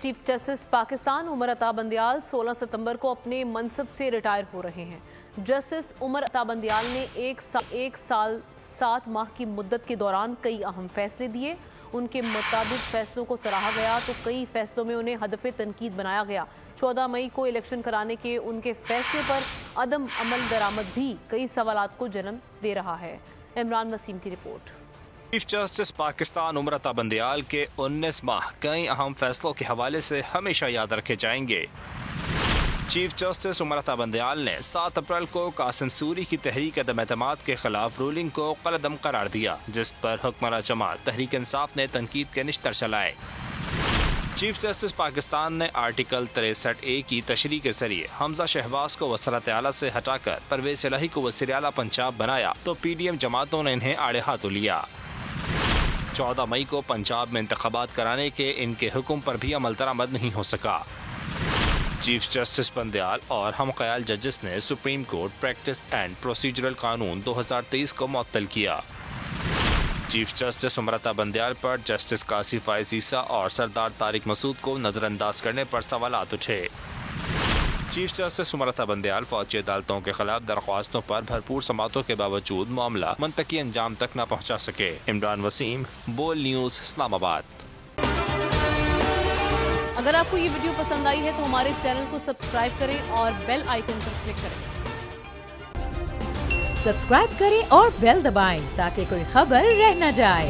Chief justice Pakistan Umar Ata Bandial 16 सितंबर को अपने मनसब से रिटायर हो रहे हैं। जस्टिस उमर अता बंदियाल ने एक साल 7 माह की मुद्दत के दौरान कई अहम फैसले दिए। उनके मुताबिक फैसलों को सराहा गया तो कई फैसलों में उन्हें हदफ तनकीद बनाया गया। 14 मई को इलेक्शन कराने के उनके फैसले पर अदम अमल दरामद भी कई सवालात को जन्म दे रहा है। इमरान वसीम की रिपोर्ट। चीफ जस्टिस पाकिस्तान उमर अता बंदियाल के 19 माह कई अहम फैसलों के हवाले से हमेशा याद रखे जाएंगे। चीफ जस्टिस उमर अता बंदियाल ने 7 अप्रैल को कासिम सूरी की तहरीक अदम एतमाद के खिलाफ रूलिंग को कलअदम करार दिया, जिस पर हुक्मरान जमात तहरीक इंसाफ ने तनकीद के निश्तर चलाए। चीफ जस्टिस पाकिस्तान ने आर्टिकल 63A की तशरीह के जरिए हमजा शहबाज को वज़ारत आला से हटाकर परवेज इलाही को वज़ीर आला पंजाब बनाया तो PDM जमातों ने इन्हें आड़े हाथों लिया। 14 मई को पंजाब में इंतखाबात कराने के इनके हुक्म पर भी अमल दरामद नहीं हो सका। चीफ जस्टिस बंदियाल और हम ख्याल जजेस ने supreme court practice and procedural कानून 2023 को मुअत्तल किया। चीफ जस्टिस उमर अता बंदियाल पर जस्टिस कासी फायज ईसा और सरदार तारिक मसूद को नजरअंदाज करने पर सवालात उठे। चीफ जस्टिस उमर अता बंदियाल फौजी अदालतों के खिलाफ दरख्वास्तों पर भरपूर समातों के बावजूद मामला मुंतकी अंजाम तक न पहुँचा सके। इमरान वसीम, बोल न्यूज़, इस्लामाबाद। अगर आपको ये वीडियो पसंद आई है तो हमारे चैनल को सब्सक्राइब करें और बेल आइकन पर क्लिक करें। सब्सक्राइब करें और बेल दबाएं ताकि कोई खबर रह न जाए।